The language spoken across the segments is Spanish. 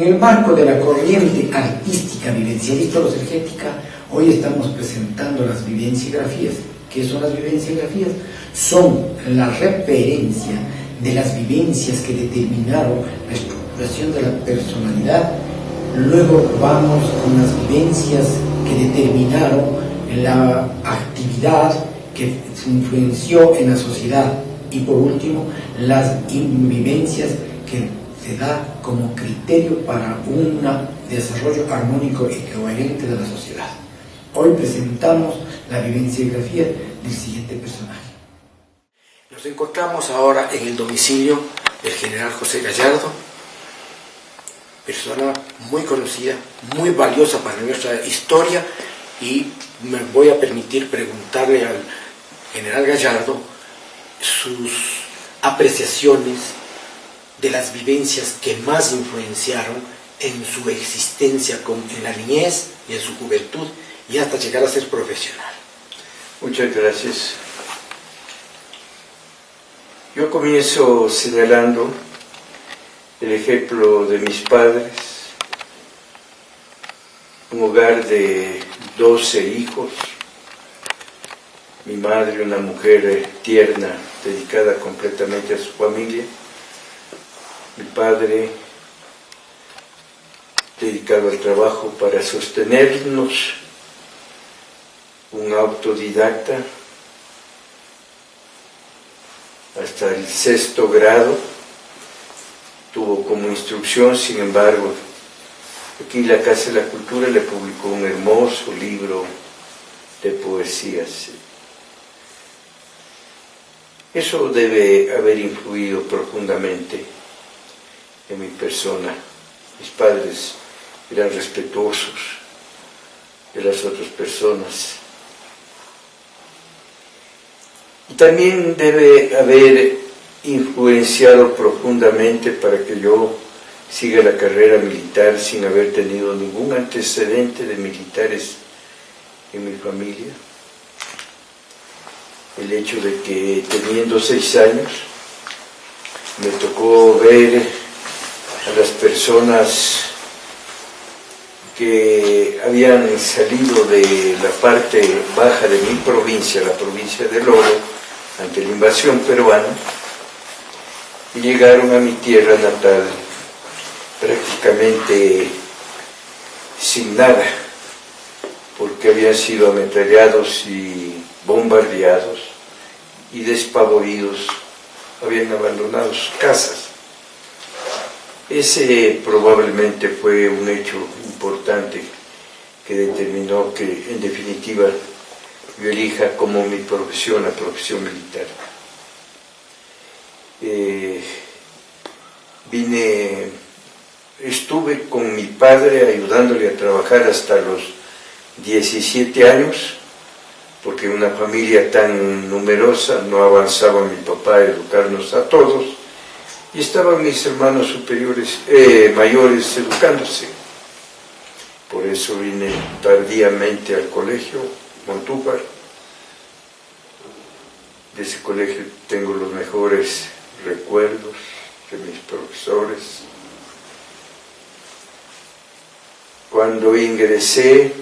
En el marco de la corriente artística vivencialista-energética, hoy estamos presentando las vivenciografías. ¿Qué son las vivenciografías? Son la referencia de las vivencias que determinaron la estructuración de la personalidad. Luego vamos con las vivencias que determinaron la actividad que se influenció en la sociedad. Y por último, las vivencias que se da como criterio para un desarrollo armónico y coherente de la sociedad. Hoy presentamos la vivenciografía del siguiente personaje. Nos encontramos ahora en el domicilio del general José Gallardo, persona muy conocida, muy valiosa para nuestra historia, y me voy a permitir preguntarle al general Gallardo sus apreciaciones de las vivencias que más influenciaron en su existencia en la niñez y en su juventud y hasta llegar a ser profesional. Muchas gracias. Yo comienzo señalando el ejemplo de mis padres, un hogar de 12 hijos, mi madre una mujer tierna, dedicada completamente a su familia, mi padre dedicado al trabajo para sostenernos, un autodidacta hasta el 6º grado, tuvo como instrucción, sin embargo, aquí en la Casa de la Cultura le publicó un hermoso libro de poesías. Eso debe haber influido profundamente en mi persona. Mis padres eran respetuosos de las otras personas. Y también debe haber influenciado profundamente para que yo siga la carrera militar sin haber tenido ningún antecedente de militares en mi familia. El hecho de que teniendo 6 años me tocó ver a las personas que habían salido de la parte baja de mi provincia, la provincia del Oro, ante la invasión peruana, y llegaron a mi tierra natal prácticamente sin nada, porque habían sido ametrallados y bombardeados y despavoridos, habían abandonado sus casas. Ese probablemente fue un hecho importante que determinó que, en definitiva, yo elija como mi profesión la profesión militar. Estuve con mi padre ayudándole a trabajar hasta los 17 años, porque una familia tan numerosa no avanzaba mi papá a educarnos a todos, y estaban mis hermanos mayores educándose. Por eso vine tardíamente al colegio Montúfar. De ese colegio tengo los mejores recuerdos de mis profesores. Cuando ingresé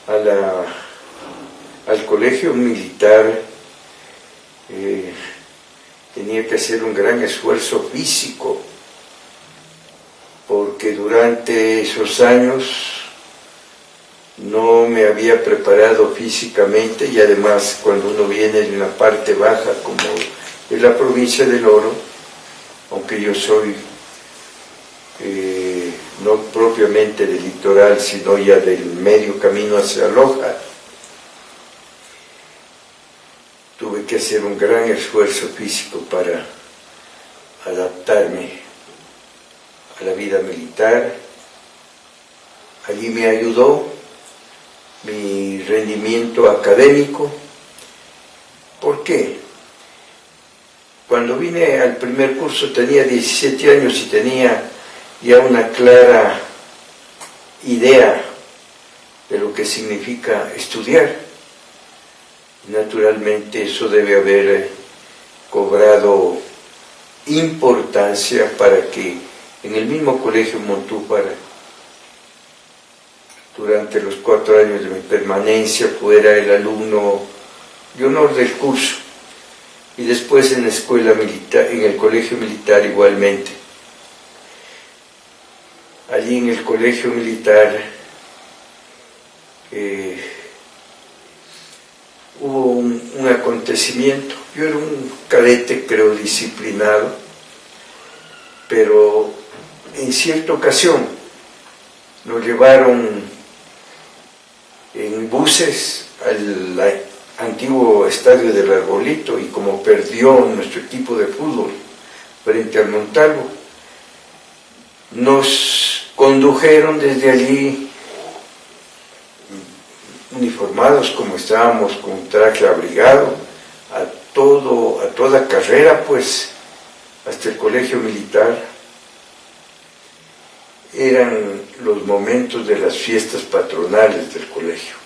al colegio militar, tenía que hacer un gran esfuerzo físico, porque durante esos años no me había preparado físicamente, y además cuando uno viene de una parte baja como de la provincia del Oro, aunque yo soy no propiamente del litoral, sino ya del medio camino hacia Loja, tuve que hacer un gran esfuerzo físico para adaptarme a la vida militar. Allí me ayudó mi rendimiento académico. ¿Por qué? Cuando vine al primer curso tenía 17 años y tenía ya una clara idea de lo que significa estudiar. Naturalmente eso debe haber cobrado importancia para que en el mismo colegio Montúpara. Durante los 4 años de mi permanencia, fuera el alumno de honor del curso, y después en la escuela militar, en el colegio militar igualmente. Allí en el colegio militar hubo un acontecimiento. Yo era un cadete, creo, disciplinado, pero en cierta ocasión nos llevaron en buses al antiguo estadio del Arbolito, y como perdió nuestro equipo de fútbol frente al Montalvo, nos condujeron desde allí, uniformados como estábamos, con traje abrigado, a toda carrera, pues, hasta el colegio militar. Eran los momentos de las fiestas patronales del colegio.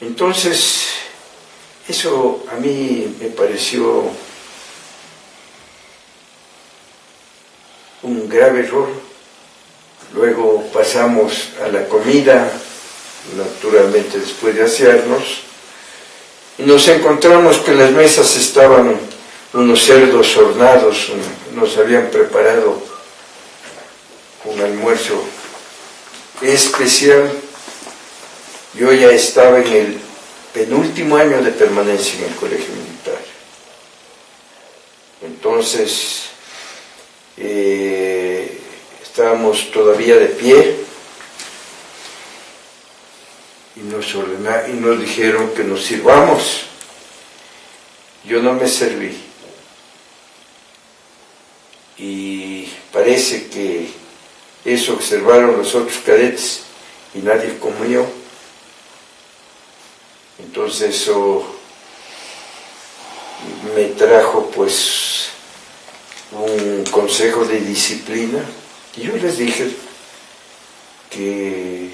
Entonces, eso a mí me pareció un grave error. Luego pasamos a la comida, naturalmente después de asearnos, y nos encontramos que en las mesas estaban unos cerdos hornados. Nos habían preparado un almuerzo especial. Yo ya estaba en el penúltimo año de permanencia en el colegio militar. Entonces, estábamos todavía de pie, y nos dijeron que nos sirvamos. Yo no me serví, y parece que eso observaron los otros cadetes y nadie comió. Entonces eso me trajo pues un consejo de disciplina, y yo les dije que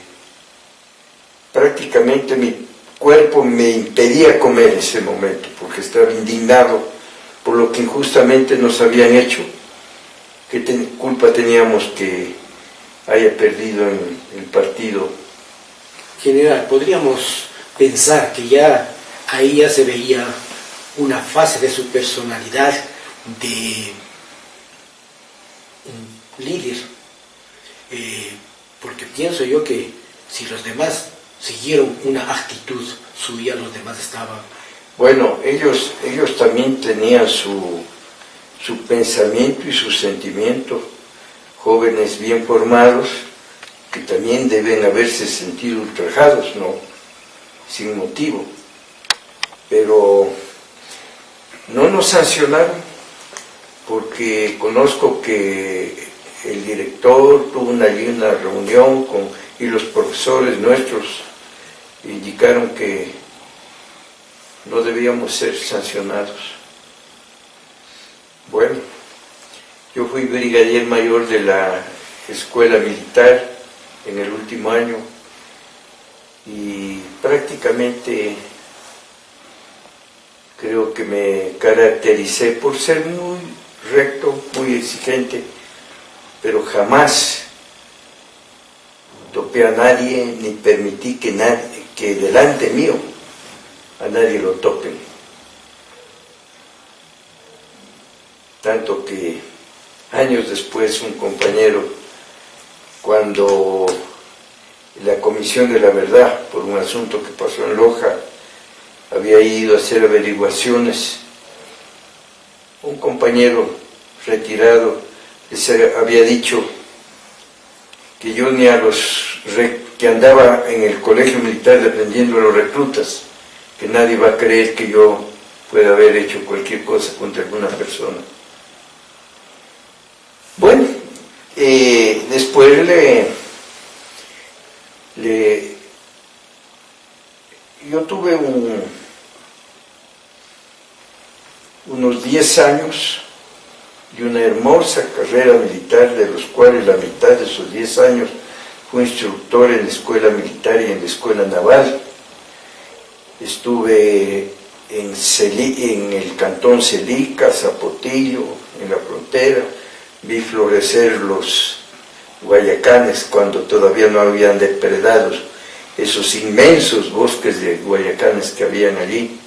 prácticamente mi cuerpo me impedía comer en ese momento, porque estaba indignado por lo que injustamente nos habían hecho. ¿Qué culpa teníamos que haya perdido en el partido? General, podríamos pensar que ya ahí ya se veía una fase de su personalidad de un líder, porque pienso yo que si los demás siguieron una actitud suya, los demás estaban... Bueno, ellos también tenían su pensamiento y su sentimiento, jóvenes bien formados, que también deben haberse sentido ultrajados, ¿no?, sin motivo, pero no nos sancionaron, porque conozco que el director tuvo allí una reunión y los profesores nuestros indicaron que no debíamos ser sancionados. Bueno, yo fui brigadier mayor de la escuela militar en el último año, y prácticamente creo que me caractericé por ser muy recto, muy exigente, pero jamás topé a nadie ni permití que delante mío a nadie lo topen. Tanto que años después un compañero, cuando la Comisión de la Verdad, por un asunto que pasó en Loja, había ido a hacer averiguaciones, un compañero retirado les había dicho que yo ni a los que andaba en el colegio militar defendiendo a los reclutas, que nadie va a creer que yo pueda haber hecho cualquier cosa contra alguna persona. Bueno, después yo tuve unos 10 años y una hermosa carrera militar, de los cuales la mitad de esos 10 años fui instructor en la escuela militar y en la escuela naval. Estuve en el cantón Celica, Zapotillo, en la frontera, vi florecer los guayacanes cuando todavía no habían depredado esos inmensos bosques de guayacanes que habían allí.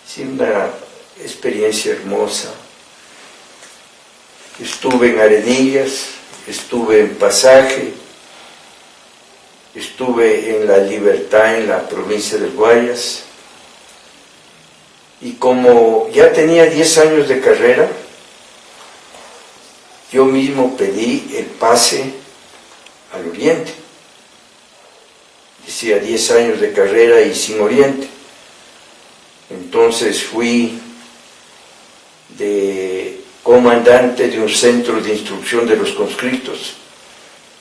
Sí, una experiencia hermosa. Estuve en Arenillas, estuve en Pasaje, estuve en La Libertad, en la provincia del Guayas, y como ya tenía 10 años de carrera, yo mismo pedí el pase al Oriente. Decía 10 años de carrera y sin Oriente. Entonces fui de comandante de un centro de instrucción de los conscriptos,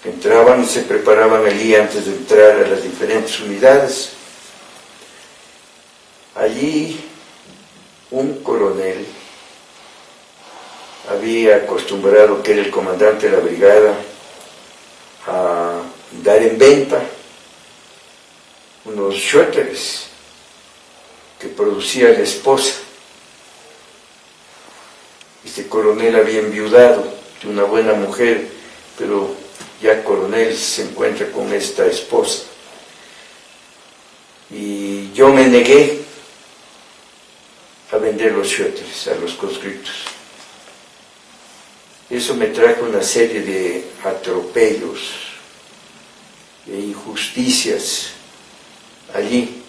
que entraban y se preparaban allí antes de entrar a las diferentes unidades. Allí un coronel había acostumbrado, que era el comandante de la brigada, a dar en venta unos suéteres que producía la esposa. Este coronel había enviudado de una buena mujer, pero ya coronel se encuentra con esta esposa. Y yo me negué a vender los suéteres a los conscriptos. Eso me trajo una serie de atropellos, de injusticias allí.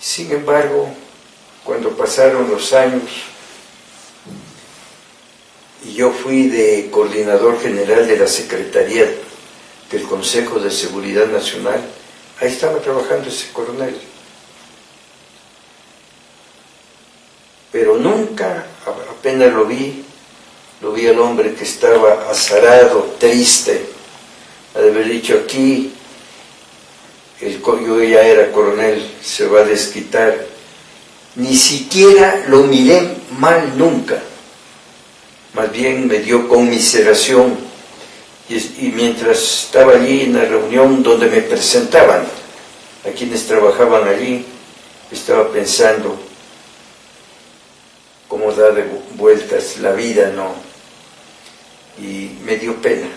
Sin embargo, cuando pasaron los años y yo fui de coordinador general de la Secretaría del Consejo de Seguridad Nacional, ahí estaba trabajando ese coronel. Pero nunca, apenas lo vi al hombre que estaba azarado, triste, ha de haber dicho: aquí yo ya era coronel, se va a desquitar. Ni siquiera lo miré mal nunca, más bien me dio conmiseración, y mientras estaba allí en la reunión donde me presentaban a quienes trabajaban allí, estaba pensando cómo da de vueltas la vida, ¿no? Y me dio pena.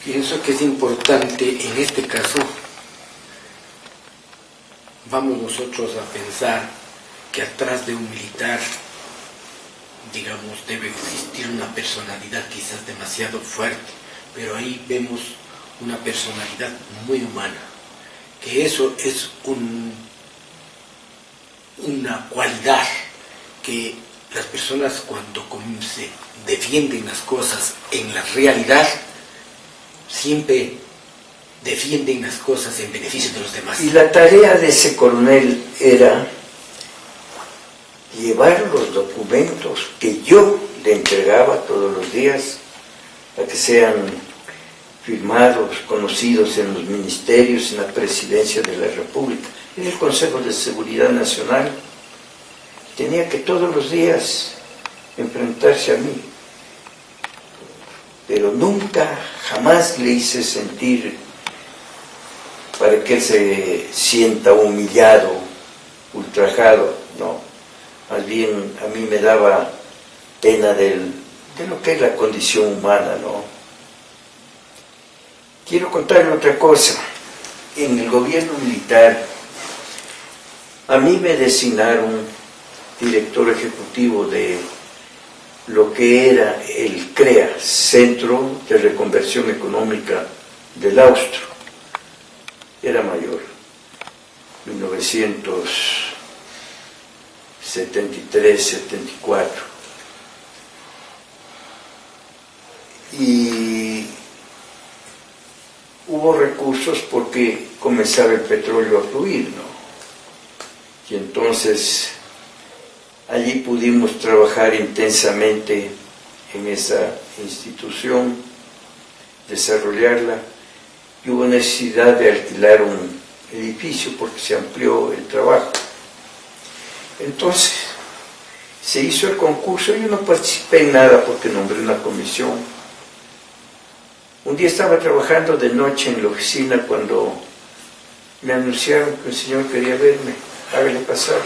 Pienso que es importante en este caso, vamos nosotros a pensar que atrás de un militar, digamos, debe existir una personalidad quizás demasiado fuerte, pero ahí vemos una personalidad muy humana, que eso es una cualidad que las personas, cuando se defienden las cosas en la realidad, siempre defienden las cosas en beneficio de los demás. Y la tarea de ese coronel era llevar los documentos que yo le entregaba todos los días a que sean firmados, conocidos en los ministerios, en la Presidencia de la República, en el Consejo de Seguridad Nacional. Tenía que todos los días enfrentarse a mí, pero nunca, jamás le hice sentir para que él se sienta humillado, ultrajado, no. Más bien a mí me daba pena de lo que es la condición humana, ¿no? Quiero contarle otra cosa. En el gobierno militar, a mí me designaron director ejecutivo de lo que era el CREA, Centro de Reconversión Económica del Austro. Era mayor, 1973, 74. Y hubo recursos porque comenzaba el petróleo a fluir, ¿no? Y entonces allí pudimos trabajar intensamente en esa institución, desarrollarla, y hubo necesidad de alquilar un edificio porque se amplió el trabajo. Entonces se hizo el concurso, yo no participé en nada porque nombré una comisión. Un día estaba trabajando de noche en la oficina cuando me anunciaron que el señor quería verme. Hágale pasar.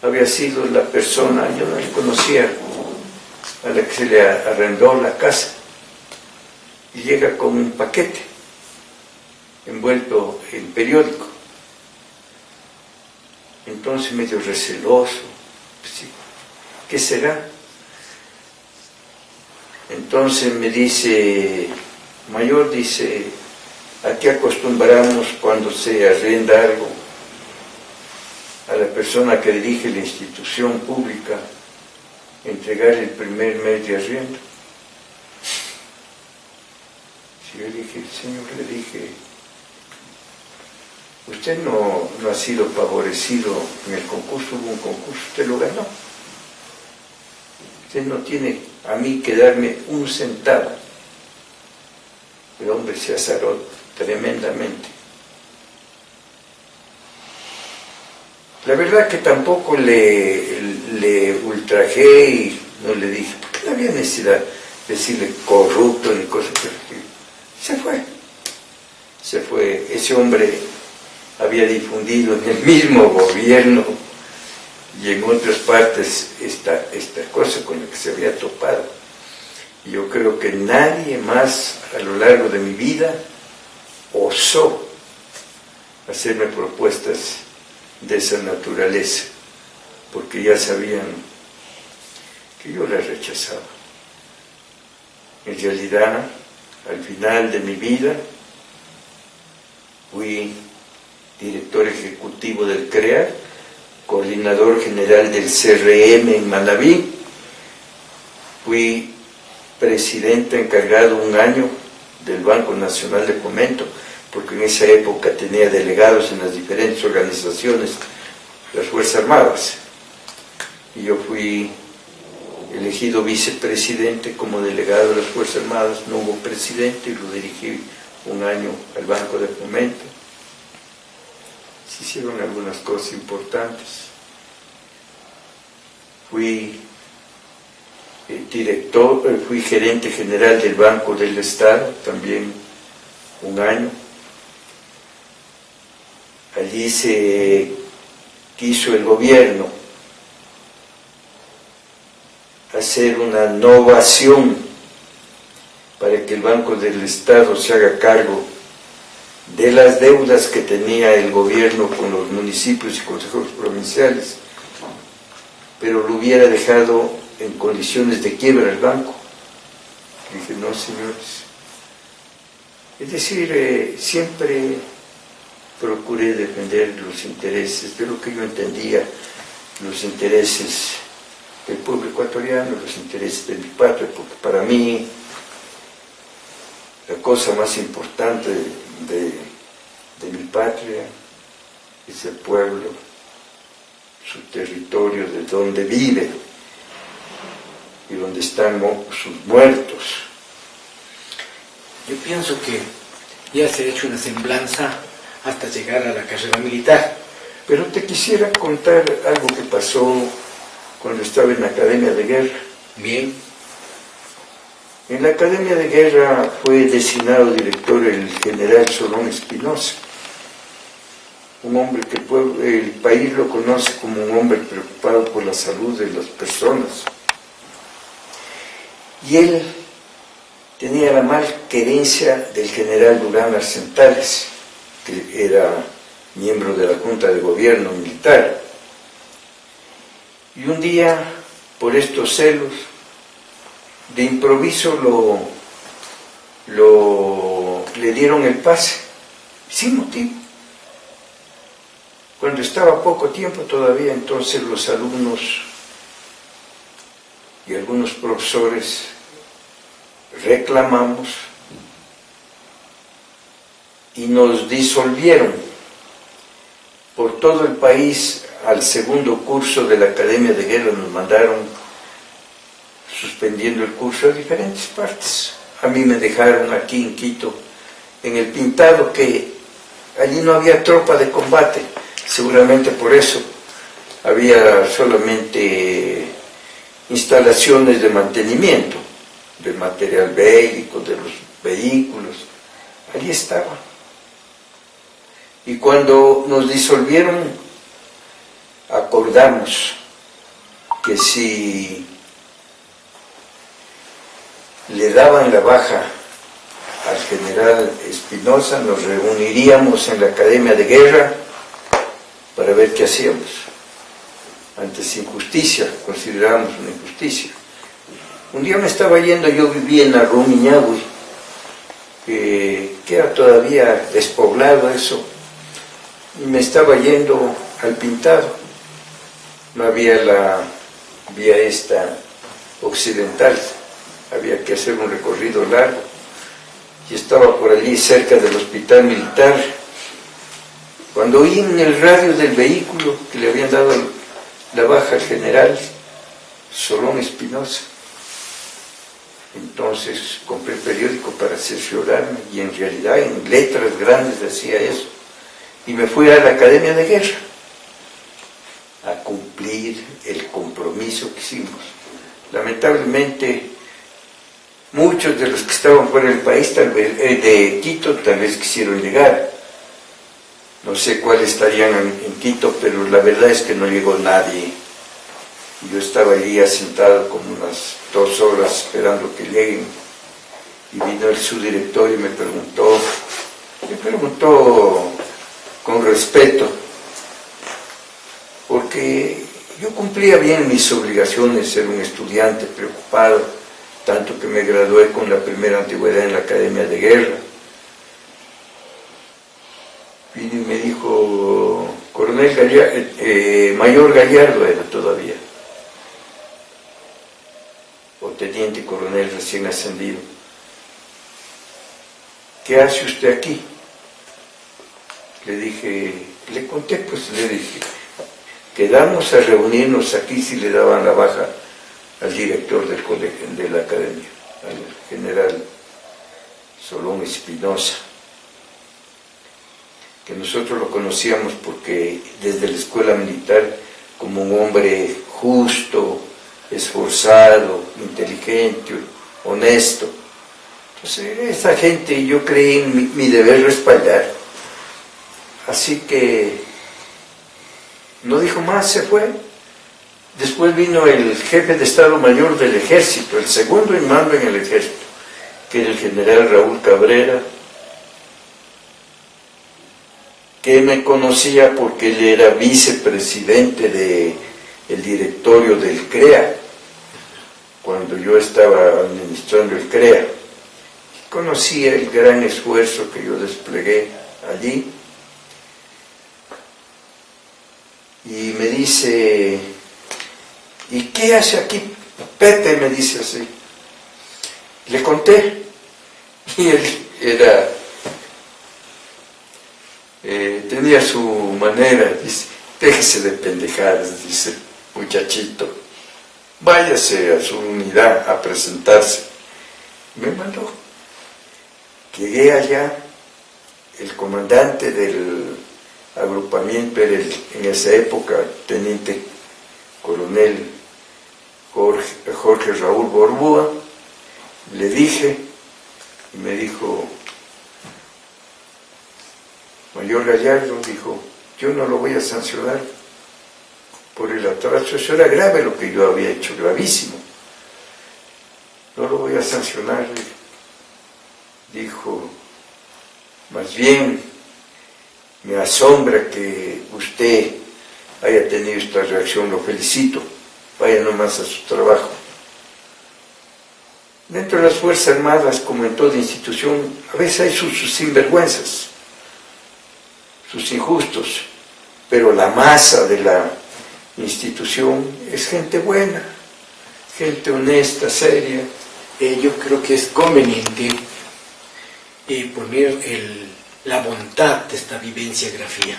había sido la persona, yo no le conocía, a la que se le arrendó la casa, y llega con un paquete envuelto en periódico. Entonces, medio receloso, pues sí, ¿qué será? Entonces me dice, mayor, dice, aquí acostumbramos cuando se arrenda algo a la persona que dirige la institución pública entregar el primer mes de arriendo. Si yo dije, señor, le dije, usted no ha sido favorecido en el concurso, hubo un concurso, usted lo ganó. Usted no tiene a mí que darme un centavo. El hombre se azaró tremendamente. La verdad que tampoco le ultrajé y no le dije, porque no había necesidad de decirle corrupto ni cosas por el estilo. Se fue. Ese hombre había difundido en el mismo gobierno y en otras partes esta cosa con la que se había topado. Y yo creo que nadie más a lo largo de mi vida osó hacerme propuestas de esa naturaleza, porque ya sabían que yo las rechazaba. En realidad, al final de mi vida, fui director ejecutivo del CREA, coordinador general del CRM en Manabí, fui presidente encargado un año del Banco Nacional de Fomento, porque en esa época tenía delegados en las diferentes organizaciones de las Fuerzas Armadas. Y yo fui elegido vicepresidente como delegado de las Fuerzas Armadas, no hubo presidente y lo dirigí un año al Banco de Fomento. Se hicieron algunas cosas importantes. Fui fui gerente general del Banco del Estado, también un año. Allí se quiso el gobierno hacer una innovación para que el Banco del Estado se haga cargo de las deudas que tenía el gobierno con los municipios y consejos provinciales, pero lo hubiera dejado en condiciones de quiebra el banco. Dije, no, señores. Es decir, siempre procuré defender los intereses de lo que yo entendía, los intereses del pueblo ecuatoriano, los intereses de mi patria, porque para mí la cosa más importante de mi patria es el pueblo, su territorio, de donde vive y donde están sus muertos. Yo pienso que ya se ha hecho una semblanza hasta llegar a la carrera militar. Pero te quisiera contar algo que pasó cuando estaba en la Academia de Guerra. Bien. En la Academia de Guerra fue designado director el general Solón Espinosa, un hombre que el país lo conoce como un hombre preocupado por la salud de las personas. Y él tenía la malquerencia del general Durán Arcentales, que era miembro de la Junta de Gobierno militar. Y un día, por estos celos, de improviso le dieron el pase, sin motivo. Cuando estaba poco tiempo todavía, entonces los alumnos y algunos profesores reclamamos y nos disolvieron por todo el país. Al segundo curso de la Academia de Guerra nos mandaron suspendiendo el curso a diferentes partes. A mí me dejaron aquí en Quito, en el Pintado, que allí no había tropa de combate, seguramente por eso había solamente instalaciones de mantenimiento del material bélico, de los vehículos. Allí estaba. Y cuando nos disolvieron, acordamos acordamos que si le daban la baja al general Espinosa, nos reuniríamos en la Academia de Guerra para ver qué hacíamos ante esa injusticia, considerábamos una injusticia. Un día me estaba yendo, yo vivía en Arrumiñahui, que era todavía despoblado eso, y me estaba yendo al Pintado. No había la vía esta occidental, había que hacer un recorrido largo, y estaba por allí cerca del hospital militar, cuando oí en el radio del vehículo que le habían dado la baja al general Solón Espinosa. Entonces compré el periódico para cerciorarme, y en realidad en letras grandes decía eso, y me fui a la Academia de Guerra a cumplir el compromiso que hicimos. Lamentablemente muchos de los que estaban fuera del país, tal vez, de Quito, tal vez quisieron llegar. No sé cuáles estarían en Quito, pero la verdad es que no llegó nadie. Yo estaba allí asentado como unas 2 horas esperando que lleguen, y vino el subdirector y me preguntó con respeto, porque yo cumplía bien mis obligaciones, ser un estudiante preocupado, tanto que me gradué con la primera antigüedad en la Academia de Guerra. Vino y me dijo, Mayor Gallardo era todavía, o teniente coronel recién ascendido. ¿Qué hace usted aquí? Le conté, pues le dije, quedamos a reunirnos aquí si le daban la baja al director del colegio, de la academia, al general Solón Espinosa, que nosotros lo conocíamos porque desde la escuela militar como un hombre justo, esforzado, inteligente, honesto. Entonces esa gente yo creí en mi deber respaldar. Así que no dijo más, se fue. Después vino el jefe de Estado Mayor del Ejército, el segundo en mando en el Ejército, que era el general Raúl Cabrera, que me conocía porque él era vicepresidente del directorio del CREA, cuando yo estaba administrando el CREA. Conocía el gran esfuerzo que yo desplegué allí, y me dice, ¿y qué hace aquí Pepe? Me dice así. Le conté, y él tenía su manera, dice, déjese de pendejadas, dice, muchachito, váyase a su unidad a presentarse. Me mandó. Llegué allá, el comandante del agrupamiento era en esa época teniente coronel Jorge Raúl Borbúa. Le dije, y me dijo, Mayor Gallardo, dijo, yo no lo voy a sancionar por el atraso, eso era grave lo que yo había hecho, gravísimo, no lo voy a sancionar. Dijo, más bien me asombra que usted haya tenido esta reacción, lo felicito, vaya nomás a su trabajo. Dentro de las Fuerzas Armadas, como en toda institución, a veces hay sus sinvergüenzas, sus injustos, pero la masa de la institución es gente buena, gente honesta, seria. Yo creo que es conveniente poner la bondad de esta vivencia grafía.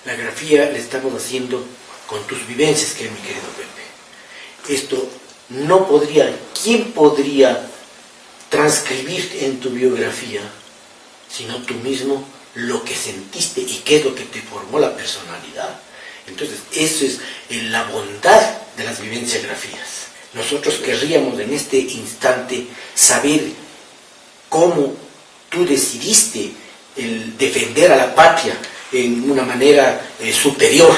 La grafía la estamos haciendo con tus vivencias, que es mi querido Pepe. Esto no podría, ¿quién podría transcribir en tu biografía, sino tú mismo, lo que sentiste y qué es lo que te formó la personalidad? Entonces, eso es la bondad de las vivencias grafías. Nosotros querríamos en este instante saber cómo tú decidiste el defender a la patria en una manera superior,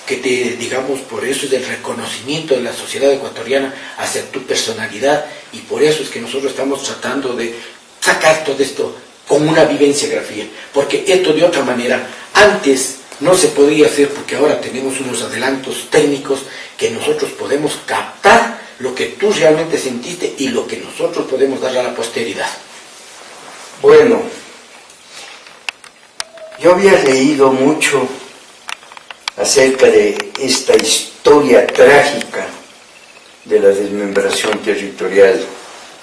que te, digamos, por eso es el reconocimiento de la sociedad ecuatoriana hacia tu personalidad, y por eso es que nosotros estamos tratando de sacar todo esto con una vivencia grafía, porque esto de otra manera antes no se podía hacer, porque ahora tenemos unos adelantos técnicos que nosotros podemos captar lo que tú realmente sentiste y lo que nosotros podemos dar a la posteridad. Bueno, yo había leído mucho acerca de esta historia trágica de la desmembración territorial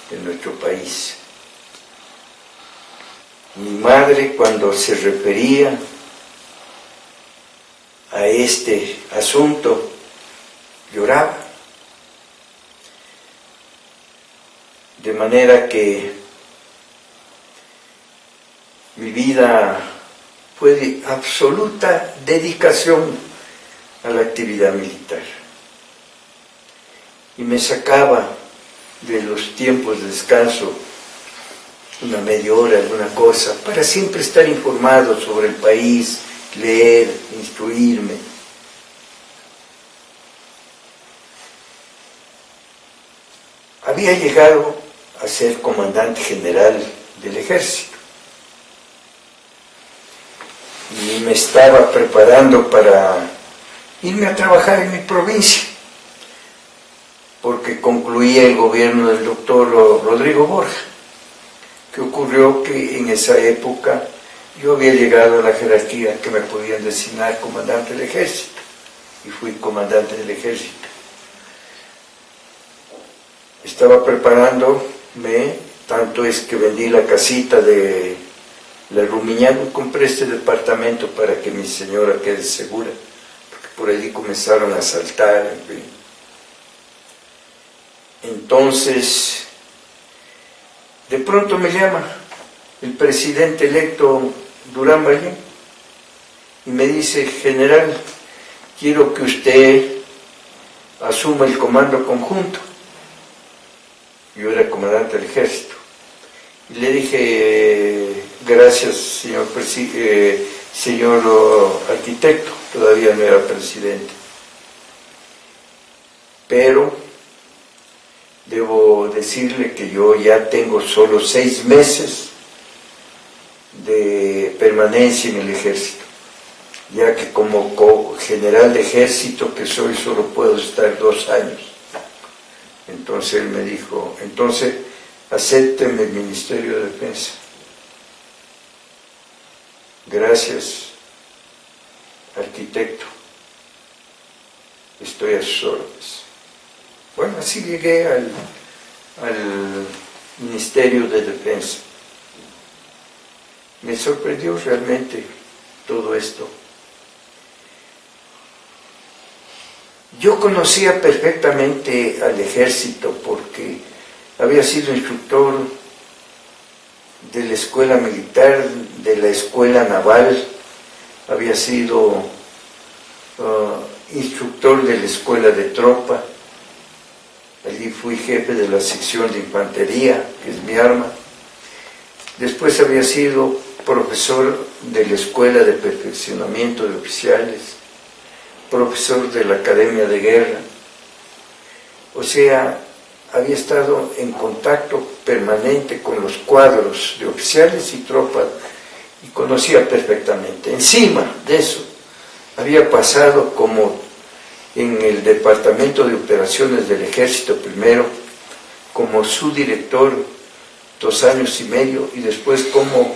de nuestro país. Mi madre, cuando se refería a este asunto, lloraba, de manera que mi vida fue de absoluta dedicación a la actividad militar, y me sacaba de los tiempos de descanso una media hora, alguna cosa, para siempre estar informado sobre el país, leer, instruirme. Había llegado a ser comandante general del ejército y me estaba preparando para irme a trabajar en mi provincia, porque concluía el gobierno del doctor Rodrigo Borja. Que ocurrió que en esa época yo había llegado a la jerarquía que me podían designar comandante del ejército, y fui comandante del ejército. Estaba preparándome, tanto es que vendí la casita de la Rumiñán y compré este departamento para que mi señora quede segura, porque por allí comenzaron a asaltar, en fin. Entonces, de pronto me llama el presidente electo Durán Ballén y me dice: general, quiero que usted asuma el comando conjunto. Yo era comandante del ejército. Y le dije: gracias, señor arquitecto, todavía no era presidente. Pero debo decirle que yo ya tengo solo 6 meses de permanencia en el ejército, ya que como general de ejército que soy solo puedo estar 2 años. Entonces él me dijo: entonces acépteme el Ministerio de Defensa. Gracias, arquitecto, estoy a sus órdenes. Bueno, así llegué al Ministerio de Defensa. Me sorprendió realmente todo esto. Yo conocía perfectamente al ejército porque había sido instructor de la escuela militar, de la escuela naval, había sido instructor de la escuela de tropa. Allí fui jefe de la sección de infantería, que es mi arma. Después había sido profesor de la Escuela de Perfeccionamiento de Oficiales, profesor de la Academia de Guerra. O sea, había estado en contacto permanente con los cuadros de oficiales y tropas y conocía perfectamente. Encima de eso, había pasado como en el Departamento de Operaciones del Ejército primero, como subdirector 2 años y medio, y después como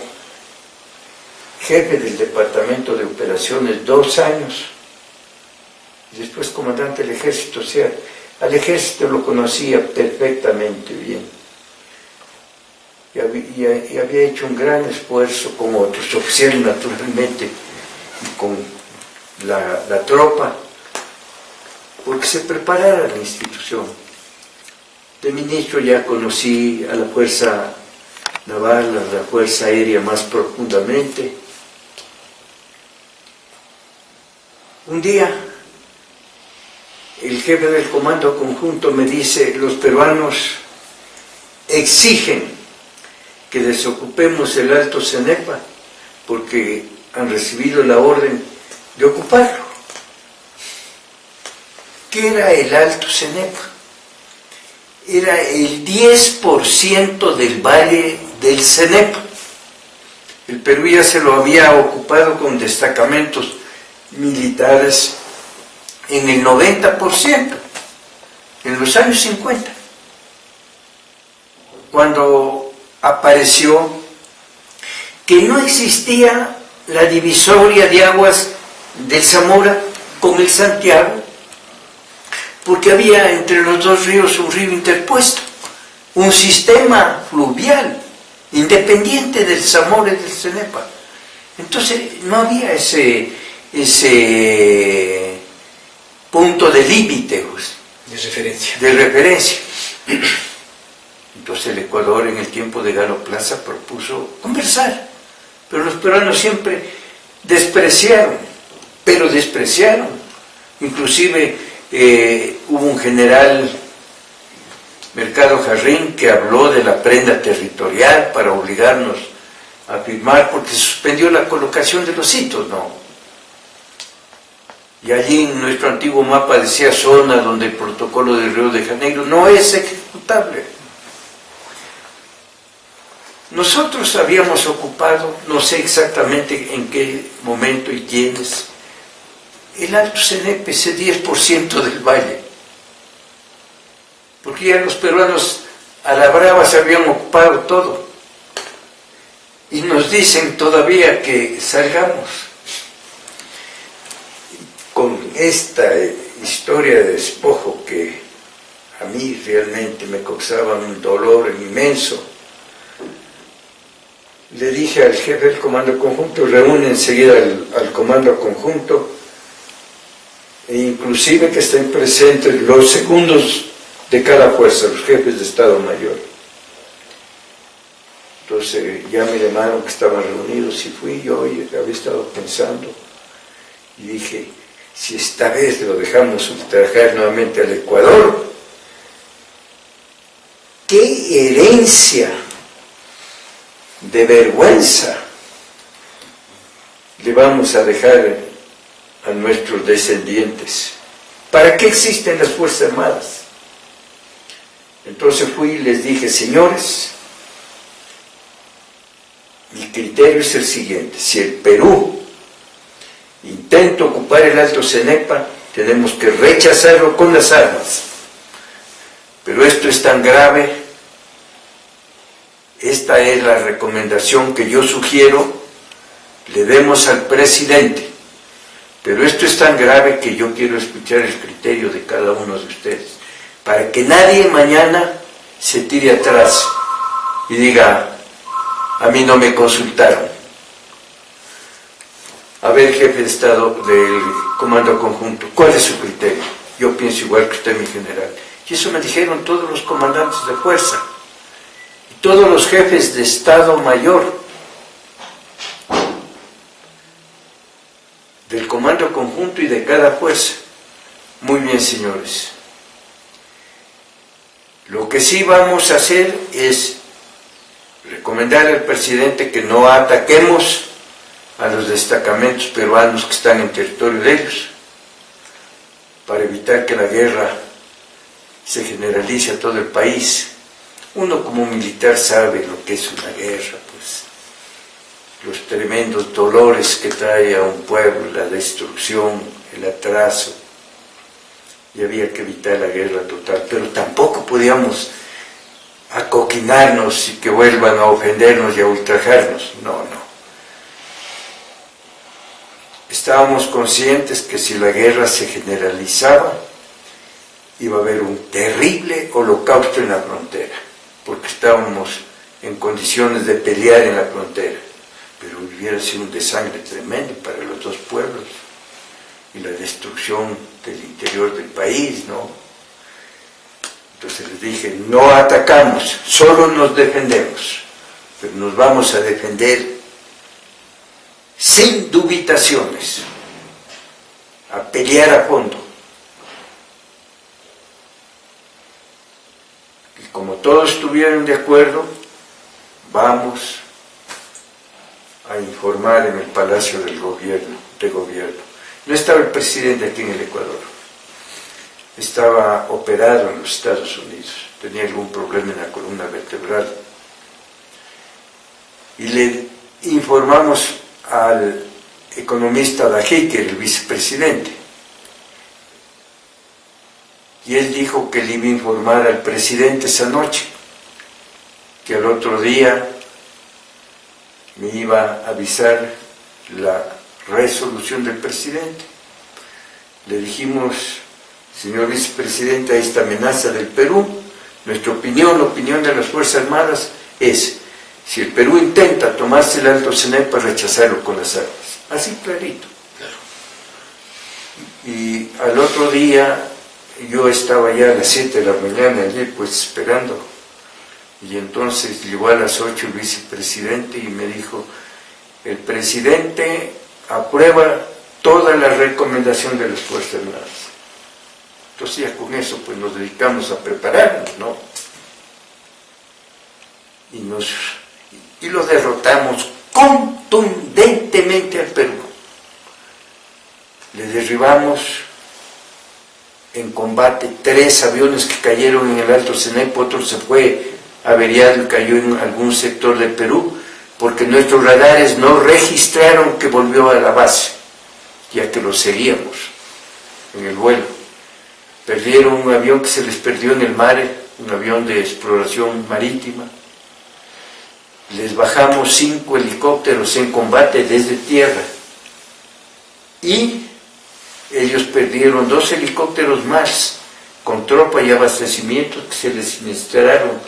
jefe del Departamento de Operaciones 2 años, y después comandante del Ejército. O sea, al Ejército lo conocía perfectamente bien, y había hecho un gran esfuerzo con otros oficiales, naturalmente, y con la tropa, porque se preparara la institución. De ministro ya conocí a la Fuerza Naval, a la Fuerza Aérea más profundamente. Un día, el jefe del comando conjunto me dice: los peruanos exigen que desocupemos el Alto Cenepa porque han recibido la orden de ocuparlo. ¿Qué era el Alto Cenepa? Era el 10% del valle del Cenepa. El Perú ya se lo había ocupado con destacamentos militares en el 90%, en los años 50, cuando apareció que no existía la divisoria de aguas del Zamora con el Santiago, porque había entre los dos ríos un río interpuesto, un sistema fluvial independiente del Zamora y del Cenepa. Entonces no había ese punto de límite, pues, de referencia. Entonces el Ecuador en el tiempo de Galo Plaza propuso conversar, pero los peruanos siempre despreciaron, inclusive hubo un general, Mercado Jarrín, que habló de la prenda territorial para obligarnos a firmar, porque se suspendió la colocación de los hitos, ¿no? Y allí en nuestro antiguo mapa decía zona donde el protocolo de Río de Janeiro no es ejecutable. Nosotros habíamos ocupado, no sé exactamente en qué momento y quiénes, el Alto Cenepa, ese 10% del valle. Porque ya los peruanos a la brava se habían ocupado todo. Y nos dicen todavía que salgamos. Con esta historia de despojo que a mí realmente me causaba un dolor inmenso, le dije al jefe del comando conjunto, reúne enseguida al comando conjunto, e inclusive que estén presentes los segundos de cada fuerza, los jefes de Estado Mayor. Entonces ya me llamaron que estaban reunidos y fui yo, y había estado pensando, y dije, si esta vez lo dejamos ultrajar nuevamente al Ecuador, ¿qué herencia de vergüenza le vamos a dejar a nuestros descendientes? ¿Para qué existen las Fuerzas Armadas? Entonces fui y les dije, señores, mi criterio es el siguiente: si el Perú intenta ocupar el Alto Cenepa, tenemos que rechazarlo con las armas. Pero esto es tan grave, esta es la recomendación que yo sugiero, le demos al presidente. Pero esto es tan grave que yo quiero escuchar el criterio de cada uno de ustedes, para que nadie mañana se tire atrás y diga, a mí no me consultaron. A ver, jefe de Estado del Comando Conjunto, ¿cuál es su criterio? Yo pienso igual que usted, mi general. Y eso me dijeron todos los comandantes de fuerza, y todos los jefes de Estado Mayor del Comando Conjunto y de cada fuerza. Muy bien, señores. Lo que sí vamos a hacer es recomendar al presidente que no ataquemos a los destacamentos peruanos que están en territorio de ellos, para evitar que la guerra se generalice a todo el país. Uno como militar sabe lo que es una guerra, pues, los tremendos dolores que trae a un pueblo, la destrucción, el atraso, y había que evitar la guerra total, pero tampoco podíamos acoquinarnos y que vuelvan a ofendernos y a ultrajarnos, no. Estábamos conscientes que si la guerra se generalizaba, iba a haber un terrible holocausto en la frontera, porque estábamos en condiciones de pelear en la frontera, pero hubiera sido un desangre tremendo para los dos pueblos, y la destrucción del interior del país, ¿no? Entonces les dije, no atacamos, solo nos defendemos, pero nos vamos a defender sin dubitaciones, a pelear a fondo. Y como todos estuvieron de acuerdo, vamos a informar en el Palacio de Gobierno. No estaba el presidente aquí en el Ecuador. estaba operado en los Estados Unidos, tenía algún problema en la columna vertebral. Y le informamos al economista Dají, que era el vicepresidente, y él dijo que le iba a informar al presidente esa noche, que al otro día me iba a avisar la resolución del presidente. Le dijimos: señor vicepresidente, a esta amenaza del Perú, nuestra opinión, la opinión de las Fuerzas Armadas es: si el Perú intenta tomarse el Alto Cenepa, rechazarlo con las armas. Así clarito. Y al otro día, yo estaba ya a las 7 de la mañana allí, pues esperando. Y entonces llegó a las 8 el vicepresidente y me dijo: el presidente aprueba toda la recomendación de las Fuerzas Armadas. Entonces ya con eso pues nos dedicamos a prepararnos, ¿no? Y lo derrotamos contundentemente al Perú. Le derribamos en combate 3 aviones que cayeron en el Alto Cenepa, otro se fue averiado y cayó en algún sector del Perú, porque nuestros radares no registraron que volvió a la base, ya que lo seguíamos en el vuelo. Perdieron un avión que se les perdió en el mar, un avión de exploración marítima. Les bajamos 5 helicópteros en combate desde tierra. Y ellos perdieron 2 helicópteros más, con tropa y abastecimientos que se les ministraron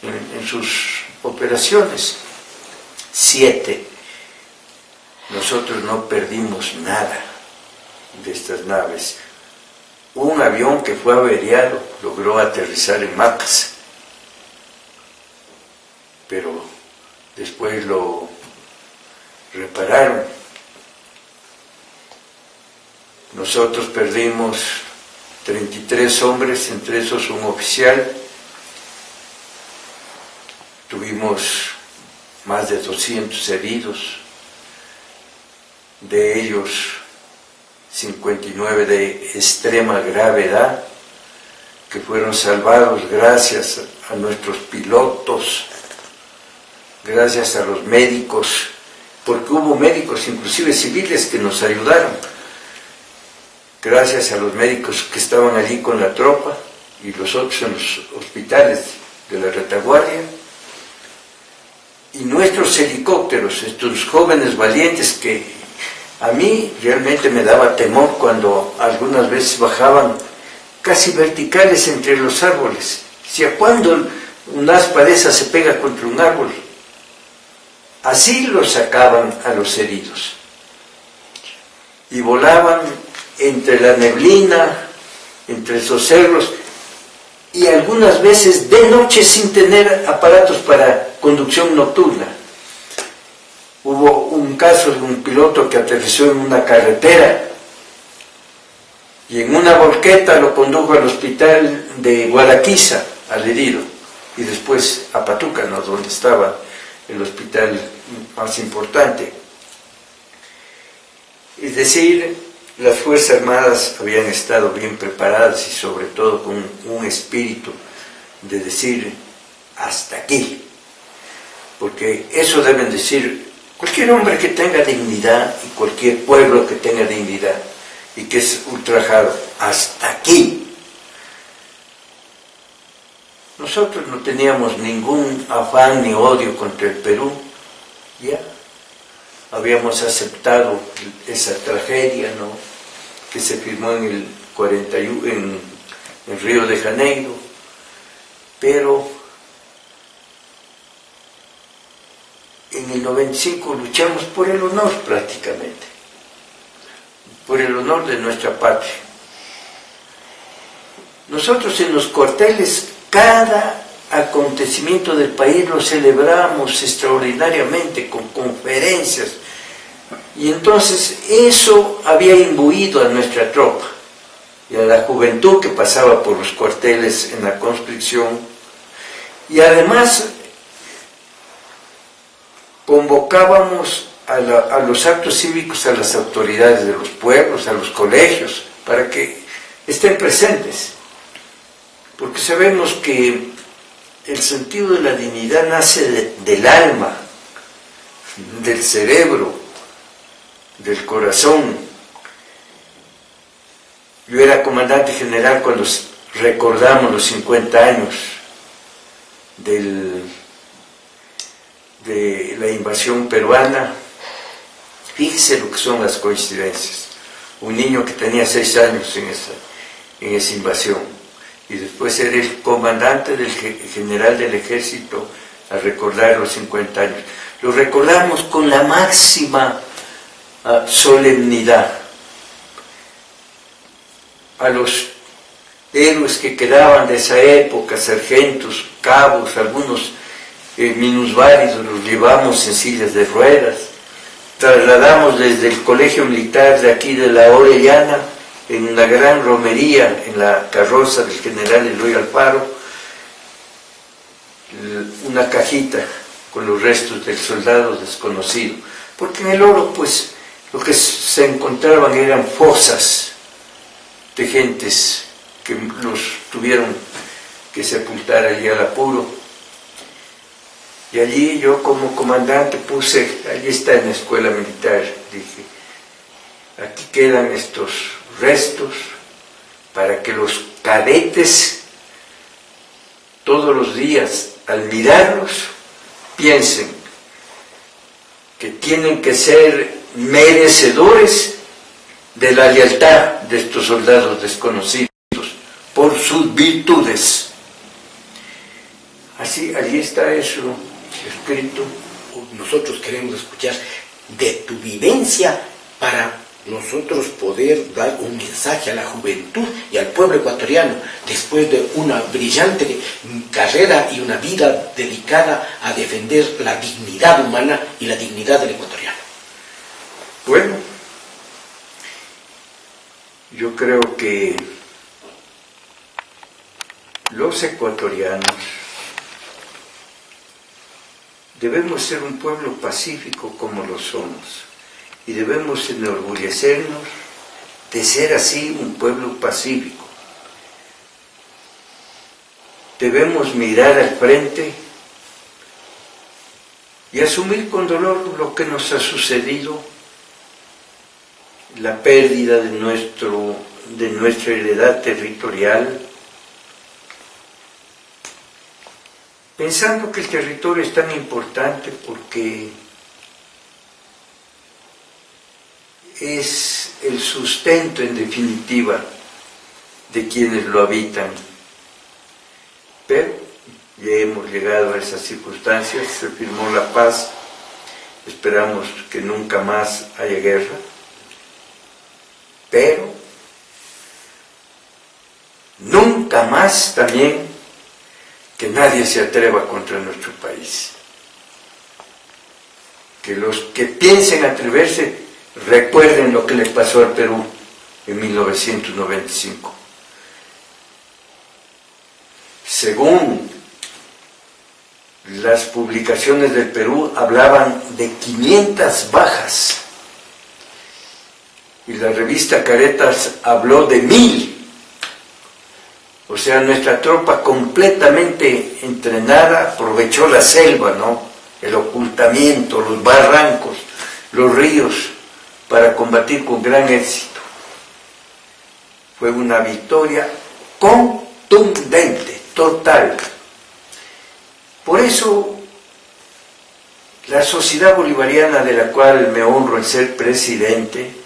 en sus operaciones. 7. Nosotros no perdimos nada de estas naves. Un avión que fue averiado logró aterrizar en Macas, pero después lo repararon. Nosotros perdimos 33 hombres, entre esos un oficial. Tuvimos más de 200 heridos, de ellos 59 de extrema gravedad, que fueron salvados gracias a nuestros pilotos, gracias a los médicos, porque hubo médicos, inclusive civiles, que nos ayudaron, gracias a los médicos que estaban allí con la tropa y los otros en los hospitales de la retaguardia. Y nuestros helicópteros, estos jóvenes valientes que a mí realmente me daba temor cuando algunas veces bajaban casi verticales entre los árboles. Decía, ¿cuándo una aspa de esa se pega contra un árbol? Así los sacaban a los heridos. Y volaban entre la neblina, entre esos cerros, y algunas veces de noche sin tener aparatos para conducción nocturna. Hubo un caso de un piloto que aterrizó en una carretera y en una volqueta lo condujo al hospital de Guaraquiza, al herido, y después a Patúcano, donde estaba el hospital más importante. Es decir, las Fuerzas Armadas habían estado bien preparadas y sobre todo con un espíritu de decir hasta aquí, porque eso deben decir cualquier hombre que tenga dignidad y cualquier pueblo que tenga dignidad y que es ultrajado, hasta aquí. Nosotros no teníamos ningún afán ni odio contra el Perú, ya habíamos aceptado esa tragedia, ¿no?, que se firmó en el 41 en Río de Janeiro, pero en el 95 luchamos por el honor prácticamente, por el honor de nuestra patria. Nosotros en los cuarteles cada acontecimiento del país lo celebramos extraordinariamente con conferencias, y entonces eso había imbuido a nuestra tropa y a la juventud que pasaba por los cuarteles en la conscripción, y además convocábamos a los actos cívicos a las autoridades de los pueblos, a los colegios, para que estén presentes, porque sabemos que el sentido de la dignidad nace del alma, del cerebro, del corazón. Yo era comandante general cuando recordamos los 50 años de la invasión peruana. Fíjese lo que son las coincidencias. Un niño que tenía 6 años en esa invasión, y después era el comandante general del ejército a recordar los 50 años. Lo recordamos con la máxima solemnidad. A los héroes que quedaban de esa época, sargentos, cabos, algunos minusválidos, los llevamos en sillas de ruedas. Trasladamos desde el colegio militar de aquí de la Orellana, en una gran romería, en la carroza del general Eloy Alfaro, una cajita con los restos del soldado desconocido. Porque en el Oro, pues, lo que se encontraban eran fosas de gentes que los tuvieron que sepultar allí al apuro. Y allí yo como comandante puse, allí está en la escuela militar, dije, aquí quedan estos restos para que los cadetes todos los días al mirarlos piensen que tienen que ser merecedores de la lealtad de estos soldados desconocidos por sus virtudes. Así, allí está eso escrito. Nosotros queremos escuchar de tu vivencia para nosotros poder dar un mensaje a la juventud y al pueblo ecuatoriano después de una brillante carrera y una vida dedicada a defender la dignidad humana y la dignidad del ecuatoriano. Bueno, yo creo que los ecuatorianos debemos ser un pueblo pacífico como lo somos, y debemos enorgullecernos de ser así un pueblo pacífico. Debemos mirar al frente y asumir con dolor lo que nos ha sucedido, la pérdida de nuestra heredad territorial, pensando que el territorio es tan importante porque es el sustento en definitiva de quienes lo habitan. Pero ya hemos llegado a esas circunstancias, se firmó la paz, esperamos que nunca más haya guerra, pero nunca más también que nadie se atreva contra nuestro país. Que los que piensen atreverse recuerden lo que le pasó al Perú en 1995. Según las publicaciones del Perú, hablaban de 500 bajas. Y la revista Caretas habló de 1000. O sea, nuestra tropa completamente entrenada aprovechó la selva, ¿no? El ocultamiento, los barrancos, los ríos, para combatir con gran éxito. Fue una victoria contundente, total. Por eso, la sociedad bolivariana, de la cual me honro en ser presidente,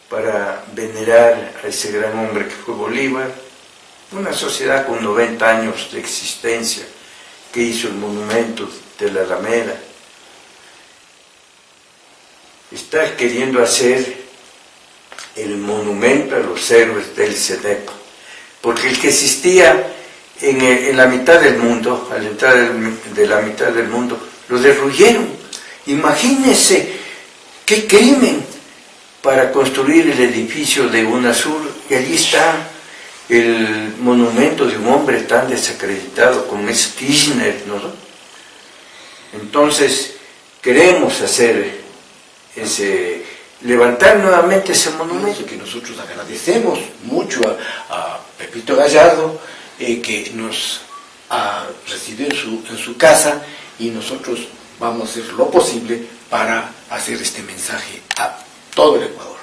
para venerar a ese gran hombre que fue Bolívar, una sociedad con 90 años de existencia, que hizo el monumento de la Alameda, está queriendo hacer el monumento a los héroes del CENEPA, porque el que existía en la mitad del mundo, a la entrada de la mitad del mundo, lo derruyeron. Imagínense qué crimen para construir el edificio de UNASUR, y allí está el monumento de un hombre tan desacreditado como es Kirchner, ¿no? Entonces, queremos hacer levantar nuevamente ese monumento. Que nosotros agradecemos mucho a Pepito Gallardo, que nos ha recibido en su casa, y nosotros vamos a hacer lo posible para hacer este mensaje a todo el Ecuador.